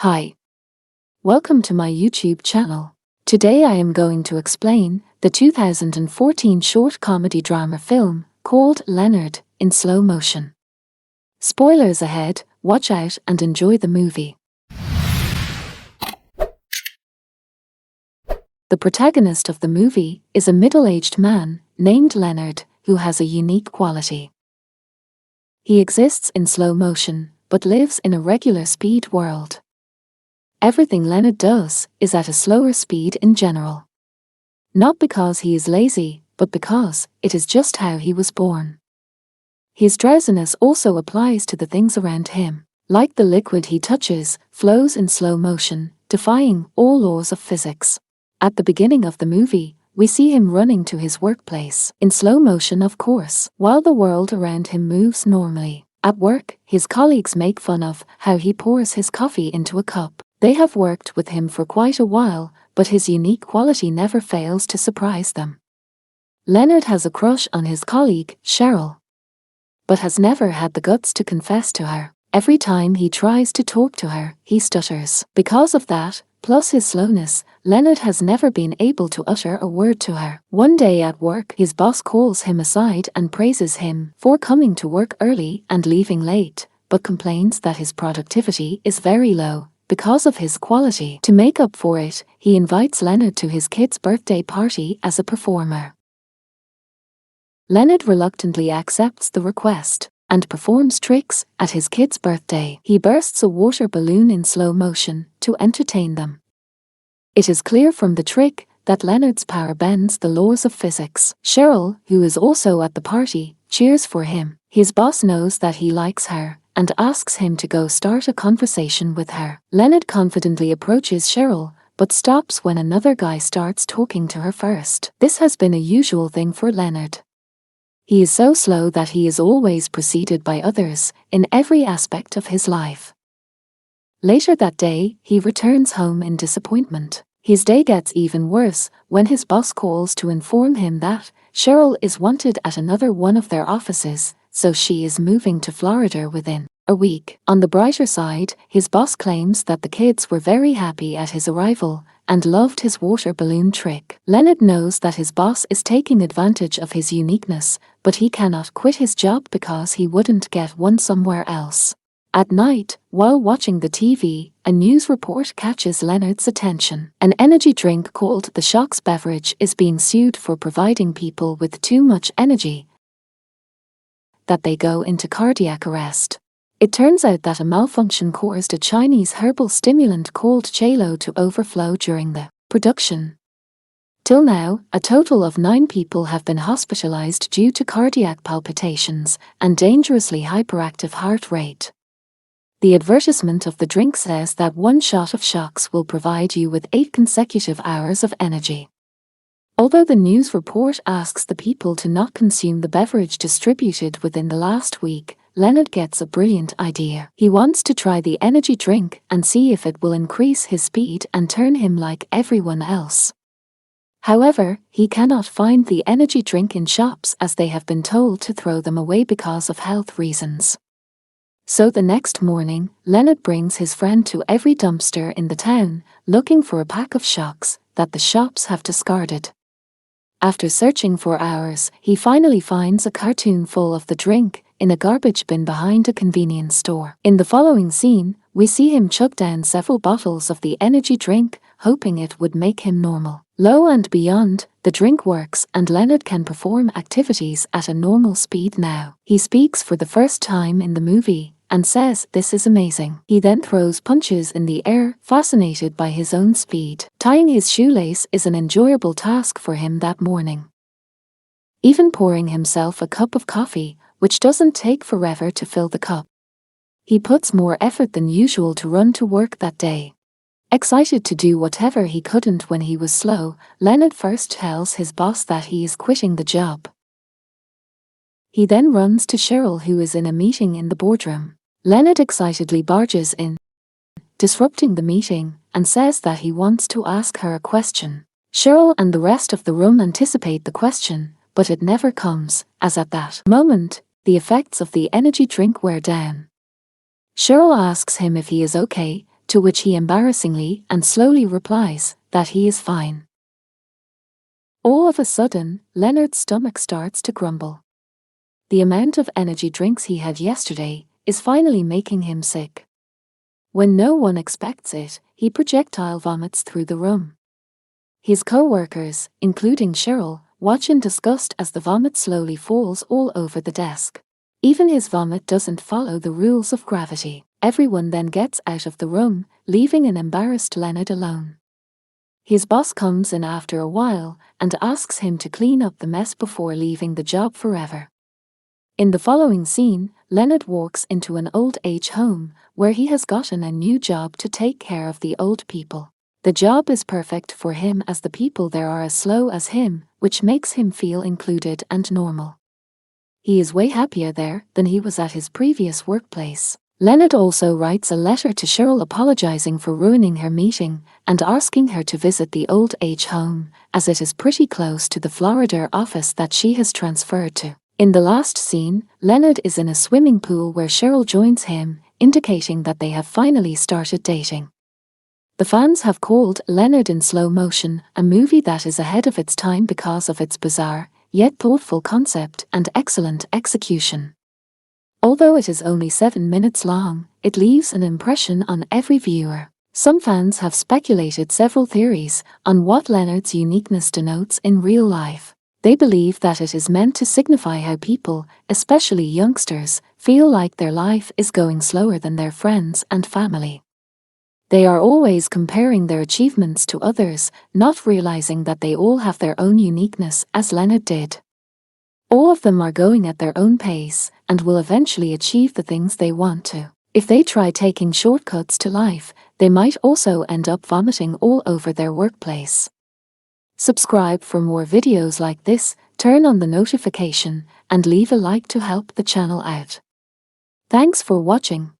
Hi. Welcome to my YouTube channel. Today I am going to explain the 2014 short comedy drama film called Leonard in slow motion. Spoilers ahead, watch out and enjoy the movie. The protagonist of the movie is a middle-aged man named Leonard who has a unique quality. He exists in slow motion but lives in a regular speed world. Everything Leonard does is at a slower speed in general. Not because he is lazy, but because it is just how he was born. His drowsiness also applies to the things around him. Like the liquid he touches, flows in slow motion, defying all laws of physics. At the beginning of the movie, we see him running to his workplace, in slow motion of course, while the world around him moves normally. At work, his colleagues make fun of how he pours his coffee into a cup. They have worked with him for quite a while, but his unique quality never fails to surprise them. Leonard has a crush on his colleague, Cheryl, but has never had the guts to confess to her. Every time he tries to talk to her, he stutters. Because of that, plus his slowness, Leonard has never been able to utter a word to her. One day at work, his boss calls him aside and praises him for coming to work early and leaving late, but complains that his productivity is very low because of his quality. To make up for it, he invites Leonard to his kid's birthday party as a performer. Leonard reluctantly accepts the request and performs tricks at his kid's birthday. He bursts a water balloon in slow motion to entertain them. It is clear from the trick that Leonard's power bends the laws of physics. Cheryl, who is also at the party, cheers for him. His boss knows that he likes her and asks him to go start a conversation with her. Leonard confidently approaches Cheryl, but stops when another guy starts talking to her first. This has been a usual thing for Leonard. He is so slow that he is always preceded by others in every aspect of his life. Later that day, he returns home in disappointment. His day gets even worse when his boss calls to inform him that Cheryl is wanted at another one of their offices, so she is moving to Florida within a week. On the brighter side, his boss claims that the kids were very happy at his arrival and loved his water balloon trick. Leonard knows that his boss is taking advantage of his uniqueness, but he cannot quit his job because he wouldn't get one somewhere else. At night, while watching the TV, a news report catches Leonard's attention. An energy drink called the Shocks beverage is being sued for providing people with too much energy that they go into cardiac arrest. It turns out that a malfunction caused a Chinese herbal stimulant called Chelo to overflow during the production. Till now, a total of 9 people have been hospitalized due to cardiac palpitations and dangerously hyperactive heart rate. The advertisement of the drink says that 1 shot of Shocks will provide you with 8 consecutive hours of energy. Although the news report asks the people to not consume the beverage distributed within the last week, Leonard gets a brilliant idea. He wants to try the energy drink and see if it will increase his speed and turn him like everyone else. However, he cannot find the energy drink in shops as they have been told to throw them away because of health reasons. So the next morning, Leonard brings his friend to every dumpster in the town, looking for a pack of Shocks that the shops have discarded. After searching for hours, he finally finds a cartoon full of the drink in a garbage bin behind a convenience store. In the following scene, we see him chug down several bottles of the energy drink, hoping it would make him normal. Lo and beyond, the drink works and Leonard can perform activities at a normal speed now. He speaks for the first time in the movie and says this is amazing. He then throws punches in the air, fascinated by his own speed. Tying his shoelace is an enjoyable task for him that morning. Even pouring himself a cup of coffee, which doesn't take forever to fill the cup. He puts more effort than usual to run to work that day. Excited to do whatever he couldn't when he was slow, Leonard first tells his boss that he is quitting the job. He then runs to Cheryl, who is in a meeting in the boardroom. Leonard excitedly barges in, disrupting the meeting, and says that he wants to ask her a question. Cheryl and the rest of the room anticipate the question, but it never comes, as at that moment, the effects of the energy drink wear down. Cheryl asks him if he is okay to which he embarrassingly and slowly replies that he is fine. All of a sudden, Leonard's stomach starts to grumble. The amount of energy drinks he had yesterday is finally making him sick. When no one expects it, he projectile vomits through the room. His co-workers, including Cheryl, watch in disgust as the vomit slowly falls all over the desk. Even his vomit doesn't follow the rules of gravity. Everyone then gets out of the room, leaving an embarrassed Leonard alone. His boss comes in after a while and asks him to clean up the mess before leaving the job forever. In the following scene, Leonard walks into an old age home where he has gotten a new job to take care of the old people. The job is perfect for him as the people there are as slow as him, which makes him feel included and normal. He is way happier there than he was at his previous workplace. Leonard also writes a letter to Cheryl apologizing for ruining her meeting and asking her to visit the old age home, as it is pretty close to the Florida office that she has transferred to. In the last scene, Leonard is in a swimming pool where Cheryl joins him, indicating that they have finally started dating. The fans have called Leonard in Slow Motion a movie that is ahead of its time because of its bizarre, yet thoughtful concept and excellent execution. Although it is only 7 minutes long, it leaves an impression on every viewer. Some fans have speculated several theories on what Leonard's uniqueness denotes in real life. They believe that it is meant to signify how people, especially youngsters, feel like their life is going slower than their friends and family. They are always comparing their achievements to others, not realizing that they all have their own uniqueness, as Leonard did. All of them are going at their own pace and will eventually achieve the things they want to. If they try taking shortcuts to life, they might also end up vomiting all over their workplace. Subscribe for more videos like this, turn on the notification, and leave a like to help the channel out. Thanks for watching.